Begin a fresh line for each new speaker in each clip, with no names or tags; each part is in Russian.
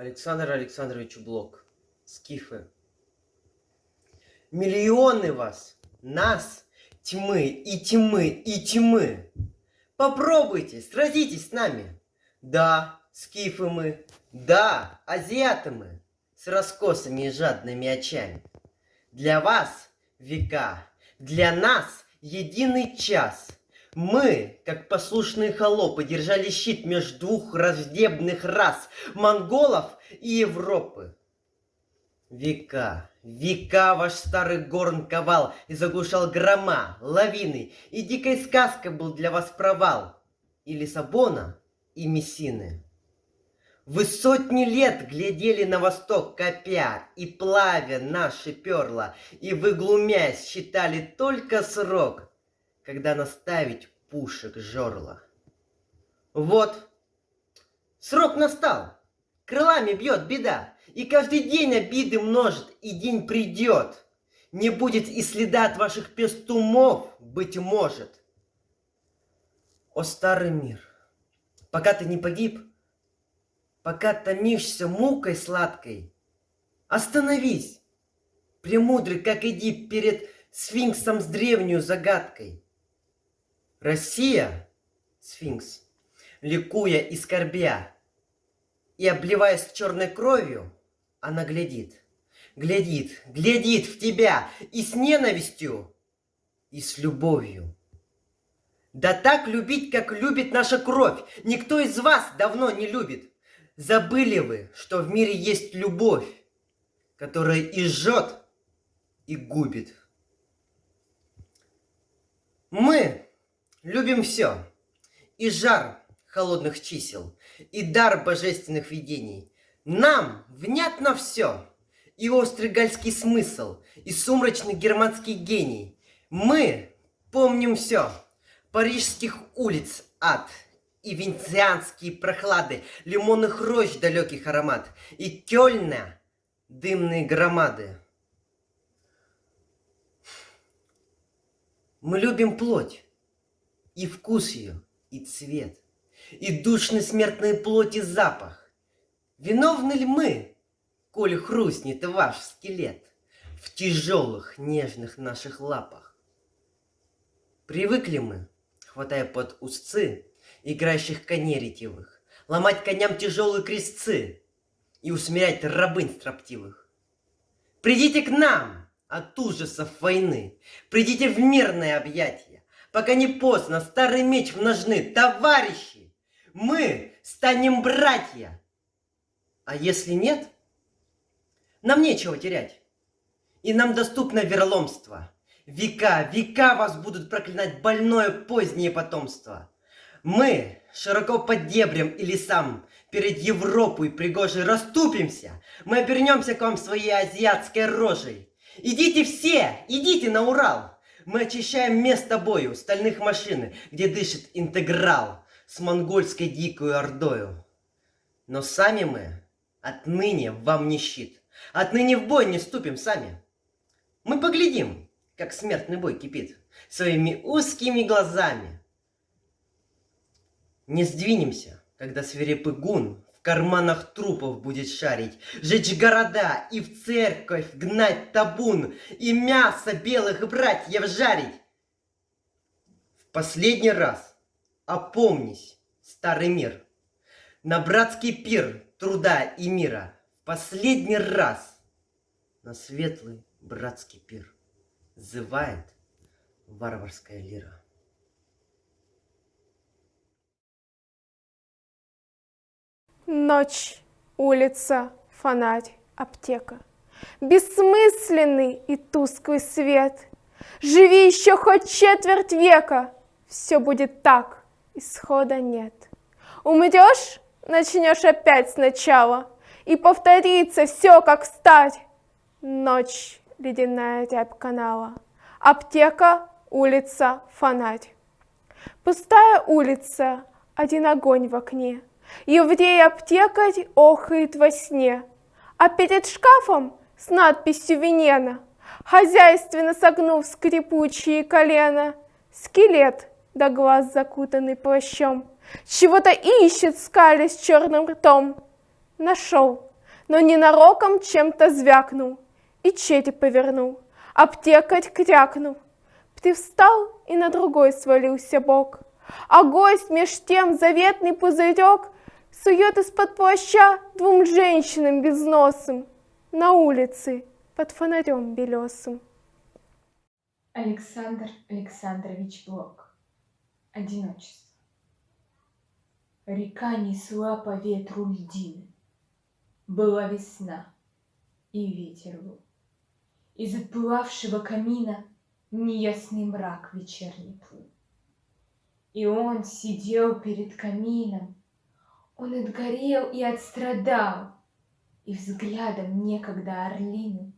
Александр Александрович Блок. Скифы. Миллионы вас, нас, тьмы и тьмы и тьмы. Попробуйте, сразитесь с нами. Да, скифы мы, да, азиаты мы, с раскосыми и жадными очами. Для вас века, для нас единый час. Мы, как послушные холопы, держали щит между двух враждебных рас, монголов и Европы. Века, века ваш старый горн ковал и заглушал грома, лавины, и дикой сказкой был для вас провал и Лиссабона, и Мессины. Вы сотни лет глядели на восток, копя и плавя наши перла, и вы, глумясь, считали только срок, когда наставить пушек жерла. Вот, срок настал, крылами бьет беда, и каждый день обиды множит, и день придет. Не будет и следа от ваших пестумов, быть может. О, старый мир, пока ты не погиб, пока томишься мукой сладкой, остановись, премудрый, как Эдип перед сфинксом с древнюю загадкой. Россия, сфинкс, ликуя и скорбя, и обливаясь черной кровью, она глядит, глядит, глядит в тебя и с ненавистью, и с любовью. Да так любить, как любит наша кровь, никто из вас давно не любит. Забыли вы, что в мире есть любовь, которая и жжет, и губит. Мы любим все, и жар холодных чисел, и дар божественных видений. Нам внятно все, и острый гальский смысл, и сумрачный германский гений. Мы помним все, парижских улиц ад, и венецианские прохлады, лимонных рощ далеких аромат, и Кёльна дымные громады. Мы любим плоть, и вкус ее, и цвет, и душный смертной плоти запах. Виновны ли мы, коли хрустнет ваш скелет в тяжелых нежных наших лапах? Привыкли мы, хватая под узцы играющих коней ретивых, ломать коням тяжелые крестцы и усмирять рабынь строптивых. Придите к нам от ужасов войны, придите в мирное объятие, пока не поздно, старый меч в ножны, товарищи, мы станем братья. А если нет, нам нечего терять, и нам доступно вероломство. Века, века вас будут проклинать больное позднее потомство. Мы широко под дебрям и лесам перед Европой пригожей расступимся. Мы обернемся к вам своей азиатской рожей. Идите все, идите на Урал. Мы очищаем место бою стальных машин, где дышит интеграл с монгольской дикой ордою. Но сами мы отныне вам не щит. Отныне в бой не ступим сами. Мы поглядим, как смертный бой кипит, своими узкими глазами. Не сдвинемся, когда свирепый гун в карманах трупов будет шарить, жечь города и в церковь гнать табун, и мясо белых братьев жарить. В последний раз опомнись, старый мир, на братский пир труда и мира. В последний раз на светлый братский пир зывает варварская лира.
Ночь, улица, фонарь, аптека. Бессмысленный и тусклый свет. Живи еще хоть четверть века, все будет так, исхода нет. Умрешь, начнешь опять сначала, и повторится все как стать. Ночь, ледяная рябь канала. Аптека, улица, фонарь. Пустая улица, один огонь в окне. Еврей-аптекарь охает во сне, а перед шкафом с надписью «Венена», хозяйственно согнув скрипучие колена, скелет до глаз закутанный плащом, чего-то ищет, скалясь черным ртом. Нашел но ненароком чем-то звякнул и чети повернул, аптекарь крякнул. Привстал и на другой свалился бок, а гость меж тем заветный пузырек сует из-под плаща двум женщинам безносым на улице под фонарем белесым.
Александр Александрович Блок. Одиночество. Река несла по ветру льдины. Была весна, и ветер был. Из отпылавшего камина неясный мрак вечерний плыл. И он сидел перед камином, он отгорел и отстрадал, и взглядом некогда орлиным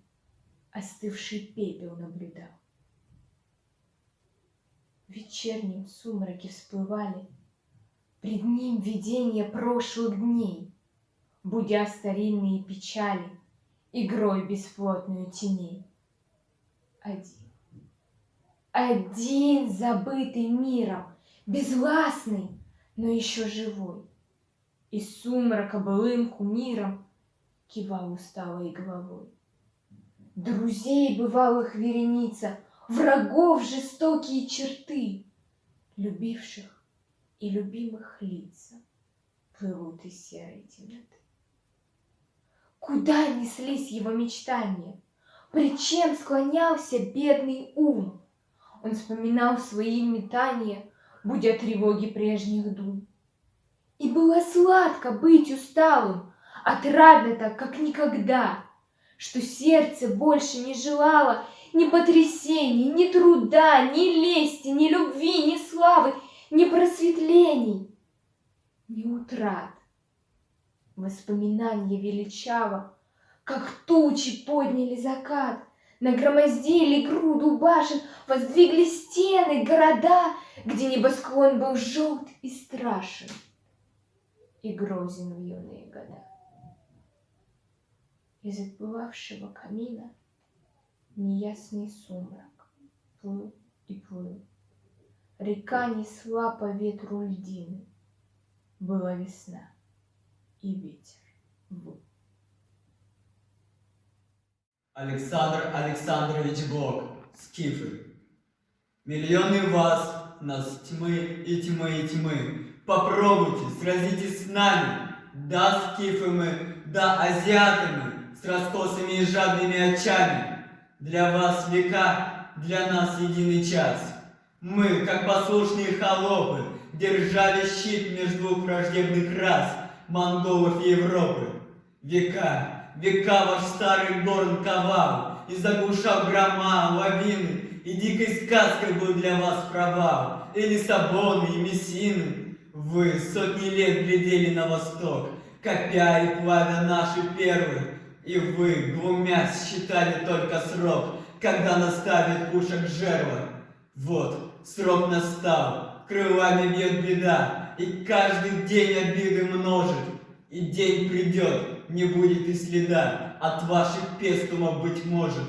остывший пепел наблюдал. В вечернем сумраке всплывали пред ним видения прошлых дней, будя старинные печали игрой бесплотную теней. Один забытый миром, безгласный, но еще живой, из сумрака былым кумиром кивал усталой головой. Друзей бывалых вереница, врагов жестокие черты, любивших и любимых лица плывут из серой темноты. Куда неслись его мечтания? Пред чем склонялся бедный ум? Он вспоминал свои метания, будя тревоги прежних дум. И было сладко быть усталым, отрадно так, как никогда, что сердце больше не желало ни потрясений, ни труда, ни лести, ни любви, ни славы, ни просветлений, ни утрат. Воспоминания величаво, как тучи подняли закат, нагромоздили груду башен, воздвигли стены, города, где небосклон был желт и страшен, и грозен в юные года. Из отпылавшего камина неясный сумрак плыл и плыл. Река несла по ветру льдины. Была весна, и ветер выл.
Александр Александрович Блок, скифы. Миллионы вас, нас тьмы и тьмы и тьмы. Попробуйте, сразитесь с нами. Да, скифы мы, да, азиаты мы, с раскосыми и жадными очами. Для вас века, для нас единый час. Мы, как послушные холопы, держали щит между двух враждебных рас, монголов и Европы. Века, века ваш старый горн ковал и заглушал грома, лавины, и дикой сказкой был для вас провал, и Лиссабоны, и Мессины. Вы сотни лет глядели на восток, копя и плавя наши первые, и вы, глумясь, считали только срок, когда наставит пушек жерла. Вот, срок настал, крылами бьет беда, и каждый день обиды множит, и день придет, не будет и следа от ваших пестумов, быть может.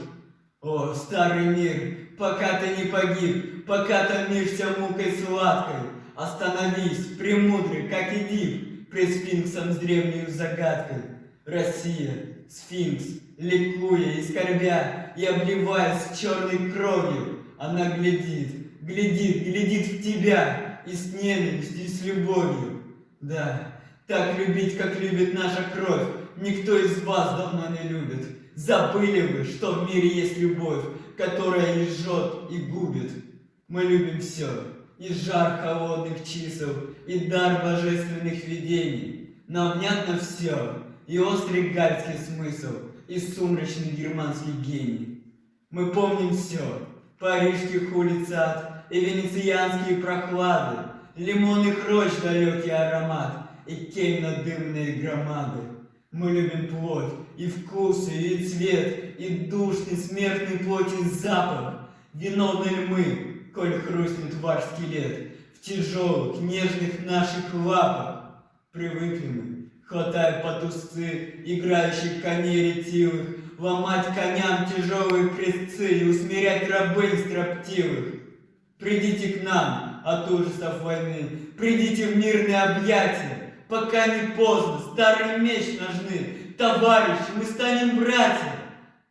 О, старый мир, пока ты не погиб, пока томишься мукой сладкой, остановись, премудрый, как Эдип, пред сфинксом с древней загадкой. Россия, сфинкс, ликуя и скорбя, и обливаясь черной кровью, она глядит, глядит, глядит в тебя, и с ненавистью, и с любовью. Да, так любить, как любит наша кровь, никто из вас давно не любит. Забыли вы, что в мире есть любовь, которая и жжет, и губит. Мы любим все, и жар холодных чисел, и дар божественных видений. Нам внятно все, и острый гальский смысл, и сумрачный германский гений. Мы помним все, парижских улиц ад, и венецианские прохлады, лимонных рощ далекий аромат, и кельно-дымные громады. Мы любим плоть, и вкусы, и цвет, и душный смертный плоти запах. Виновны ли мы, коль хрустнет ваш скелет в тяжелых, нежных наших лапах? Привыкли мы, хватая под узцы играющих коней ретивых, ломать коням тяжелые крестцы и усмирять рабынь строптивых. Придите к нам от ужасов войны, придите в мирные объятия, пока не поздно, старый меч ножны, товарищи, мы станем братья.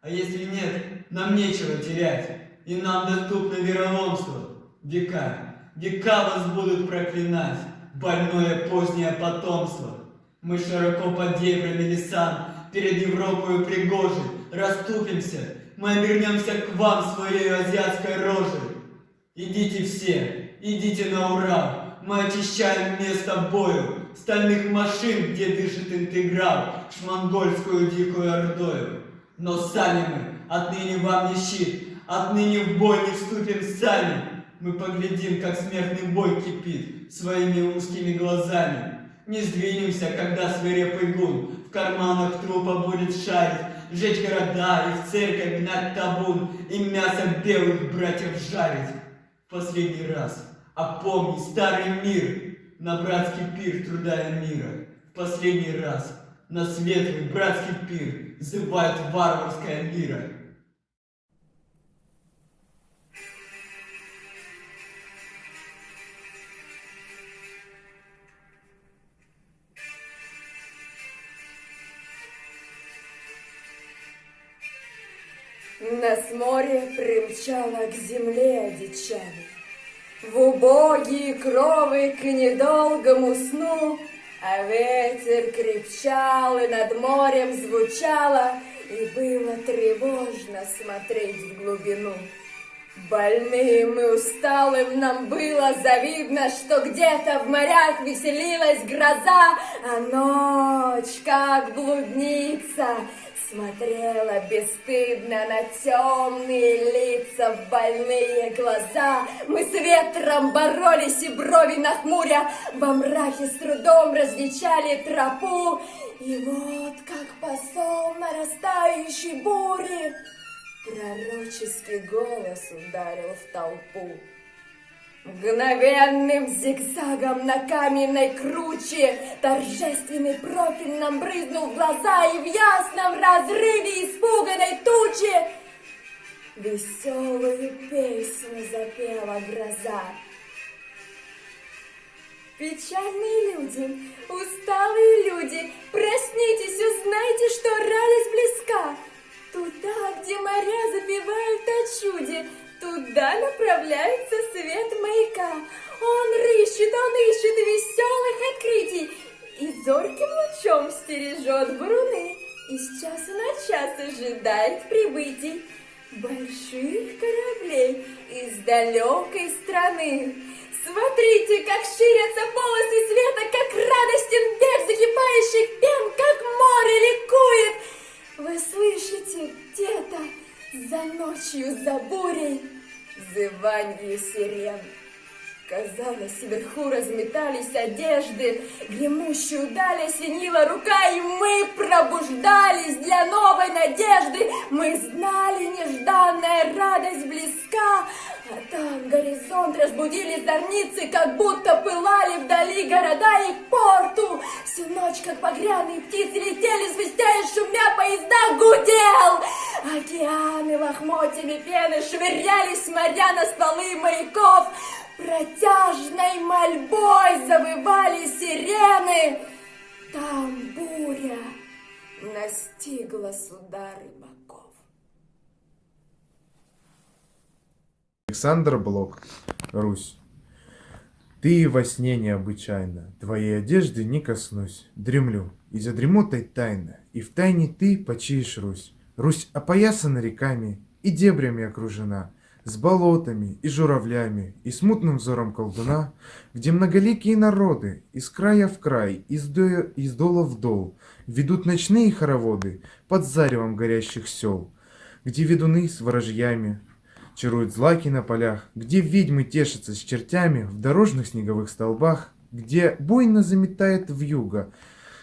А если нет, нам нечего терять, и нам доступно вероломство. Века вас будут проклинать, больное позднее потомство. Мы широко под дебрями леса, перед Европою пригожей, расступимся, мы обернемся к вам своей азиатской рожей. Идите все, идите на Урал, мы очищаем место бою, стальных машин, где дышит интеграл, с монгольскую дикую ордою. Но сами мы, отныне вам не щит, отныне в бой не вступим сами. Мы поглядим, как смертный бой кипит своими узкими глазами. Не сдвинемся, когда свирепый гун в карманах трупа будет шарить, жечь города и в церковь гнать табун, и мясо белых братьев жарить. В последний раз опомни старый мир на братский пир труда и мира. В последний раз на светлый братский пир взывает варварская лира.
Нас море примчало к земле одичали, в убогие кровы к недолгому сну, а ветер крепчал и над морем звучало, и было тревожно смотреть в глубину. Больным и усталым нам было завидно, что где-то в морях веселилась гроза, а ночь, как блудница, смотрела бесстыдно на темные лица, в больные глаза. Мы с ветром боролись и брови нахмуря, во мраке с трудом различали тропу. И вот как посол нарастающей бури пророческий голос ударил в толпу. Мгновенным зигзагом на каменной круче торжественный профиль нам брызнул в глаза, и в ясном разрыве испуганной тучи веселую песню запела гроза. Печальные люди, усталые люди, проснитесь, узнайте, что радость близка. Туда, где моря запевают о чуде, туда направляется свет маяка. Он ищет веселых открытий и зорким лучом стережет буруны. И с часу на час ожидает прибытий больших кораблей из далекой страны. Смотрите, как ширятся полосы света, как радостен бег закипающих пен, как море ликует. Вы слышите где-то за ночью, за бурей взыванье сирен? Казалось, вверху разметались одежды, гремущую даль осенила рука, и мы пробуждались для новой надежды. Мы знали, нежданная радость близка, а там горизонт разбудили зорницы, как будто пылали вдали города и порту. Всю ночь, как багряные птицы, летели, свистя и шумя, поезда гудел. Океаны лохмотьями пены швырялись моря на стволы маяков. Протяжной мольбой завывали сирены. Там буря настигла суда рыбаков.
Александр Блок, Русь. Ты во сне необычайно, твоей одежды не коснусь. Дремлю, и за дремотой тайна, и в тайне ты почиешь Русь. Русь опоясана реками и дебрями окружена, с болотами и журавлями, и смутным взором колдуна, где многоликие народы из края в край, из дола в дол, ведут ночные хороводы под заревом горящих сел, где ведуны с ворожьями чаруют злаки на полях, где ведьмы тешатся с чертями в дорожных снеговых столбах, где буйно заметает вьюга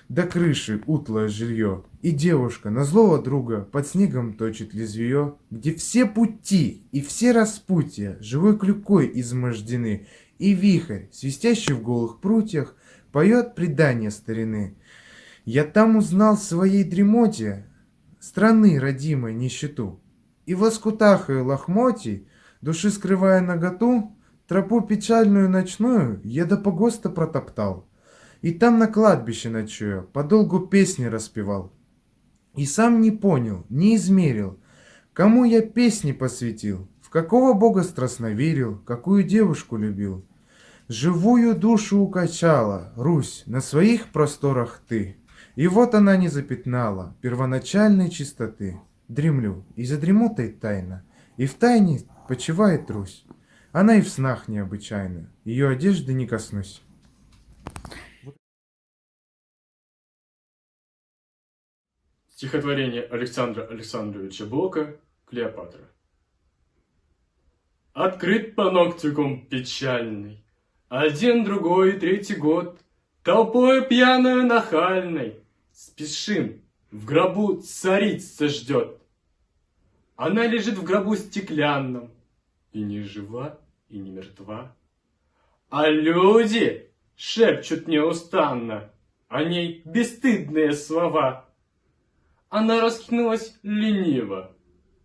до крыши утлое жилье, и девушка на злого друга под снегом точит лезвие, где все пути и все распутья живой клюкой измождены, и вихрь, свистящий в голых прутьях, поет предания старины. Я там узнал в своей дремоте страны родимой нищету, и в лоскутах ее лохмотий, души скрывая наготу, тропу печальную ночную я до погоста протоптал, и там на кладбище ночуя подолгу песни распевал. И сам не понял, не измерил, кому я песни посвятил, в какого бога страстно верил, какую девушку любил. Живую душу укачала, Русь, на своих просторах ты. И вот она не запятнала первоначальной чистоты. Дремлю, и за дремотой тайна, и в тайне почивает Русь. Она и в снах необычайна, ее одежды не коснусь.
Стихотворение Александра Александровича Блока «Клеопатра». Открыт паноптикум печальный, один, другой, третий год, толпою пьяную нахальной, спешим, в гробу царица ждет. Она лежит в гробу стеклянном, и не жива, и не мертва. А люди шепчут неустанно о ней бесстыдные слова. Она раскинулась лениво,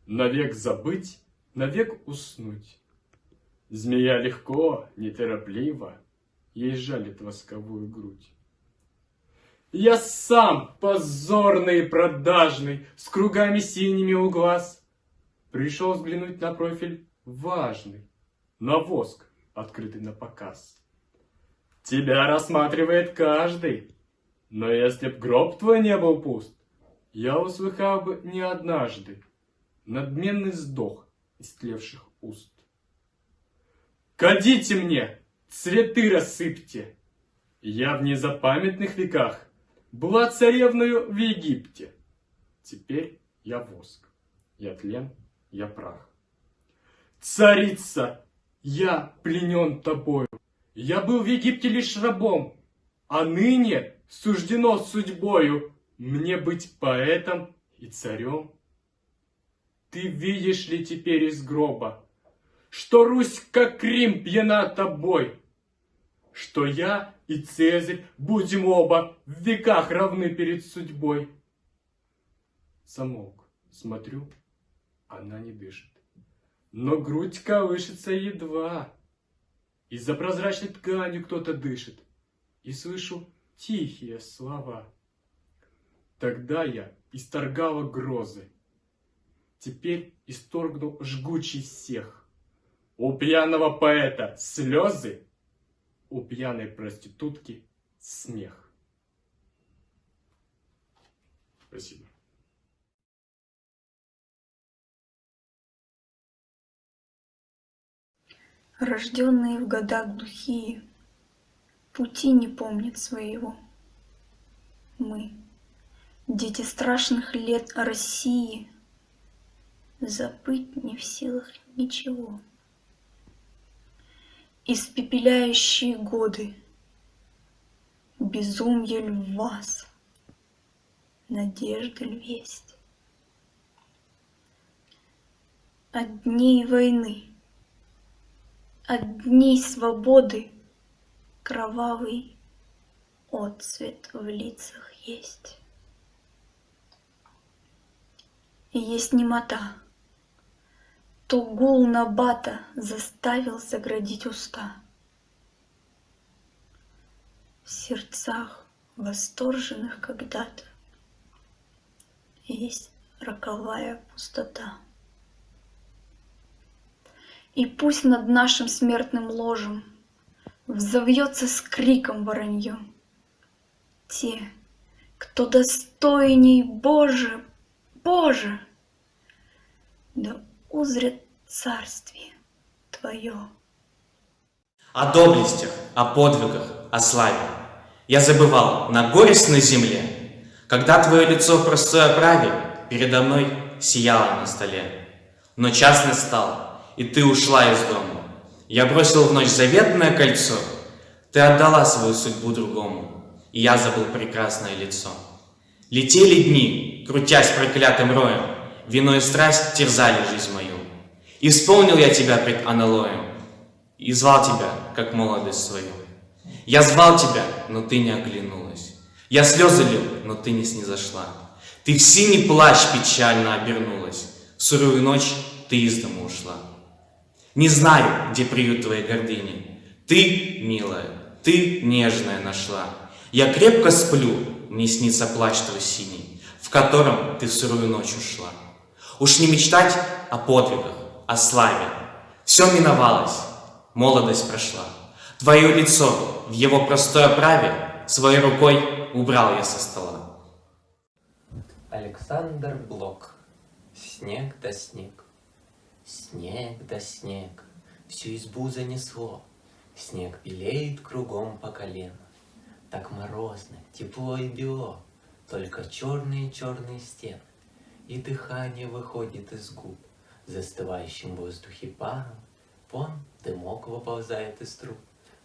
навек забыть, навек уснуть. Змея легко, неторопливо, ей жалит восковую грудь. Я сам, позорный и продажный, с кругами синими у глаз, пришел взглянуть на профиль важный, на воск, открытый на показ. Тебя рассматривает каждый, но если б гроб твой не был пуст, я услыхал бы не однажды надменный вздох истлевших уст. Кадите мне, цветы рассыпьте, я в незапамятных веках была царевною в Египте. Теперь я воск, я тлен, я прах. Царица, я пленен тобою, я был в Египте лишь рабом, а ныне суждено судьбою мне быть поэтом и царем. Ты видишь ли теперь из гроба, что Русь, как Рим, пьяна тобой, что я и Цезарь будем оба в веках равны перед судьбой? Замолк, смотрю, она не дышит, но грудь колышется едва, и за прозрачной тканью кто-то дышит, и слышу тихие слова. Тогда я исторгала грозы, теперь исторгну жгучий сех. У пьяного поэта слезы, у пьяной проститутки смех. Спасибо.
Рожденные в годах глухие, пути не помнят своего. Мы, дети страшных лет России, забыть не в силах ничего. Испепеляющие годы, безумье ль в вас, надежда ль весть? От дней войны, от дней свободы кровавый отцвет в лицах есть. И есть немота, то гул набата заставил заградить уста. В сердцах восторженных когда-то есть роковая пустота. И пусть над нашим смертным ложем взовьется с криком воронье. Те, кто достойней, Боже, Боже, да узрят царствие Твое.
О доблестях, о подвигах, о славе я забывал на горестной земле, когда Твое лицо в простой оправе передо мной сияло на столе. Но час настал, и Ты ушла из дома. Я бросил в ночь заветное кольцо, Ты отдала свою судьбу другому, и я забыл прекрасное лицо. Летели дни, крутясь проклятым роем, вино и страсть терзали жизнь мою. И вспомнил я тебя пред аналоем, и звал тебя, как молодость свою. Я звал тебя, но ты не оглянулась. Я слезы лил, но ты не снизошла. Ты в синий плащ печально обернулась. В сурую ночь ты из дома ушла. Не знаю, где приют твоей гордыни. Ты, милая, ты нежная нашла. Я крепко сплю, мне снится плащ твой синий. в котором ты в сырую ночь ушла. Уж не мечтать о подвигах, о славе. Все миновалось, молодость прошла. Твое лицо в его простой оправе своей рукой убрал я со стола.
Александр Блок. Снег да снег. Снег да снег. Всю избу занесло. Снег белеет кругом по колено. Так морозно, тепло и бело. Только черные-черные стены. И дыхание выходит из губ. В застывающем воздухе паром. Вон дымок выползает из труб.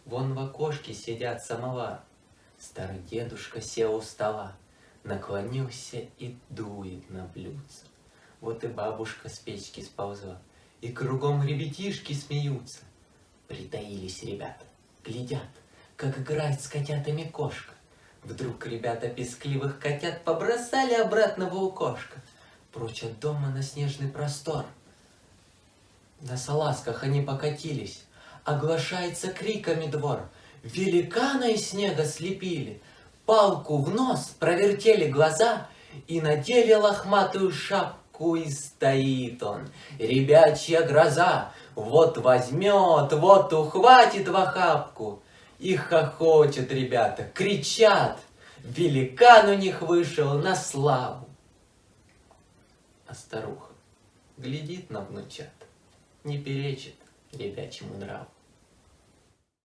Вон в окошке сидят самовар. Старый дедушка сел у стола. Наклонился и дует на блюдце. Вот и бабушка с печки сползла. И кругом ребятишки смеются. Притаились ребята, глядят, как играет с котятами кошка. Вдруг ребята пескливых котят побросали обратно в окошко. Прочь от дома на снежный простор. На салазках они покатились. Оглашается криками двор. Великана из снега слепили. Палку в нос, провертели глаза и надели лохматую шапку, и стоит он, ребячья гроза. Вот возьмет, вот ухватит в охапку. И хохочут ребята, кричат. Великан у них вышел на славу. А старуха глядит на внучат, не перечит ребячему нраву.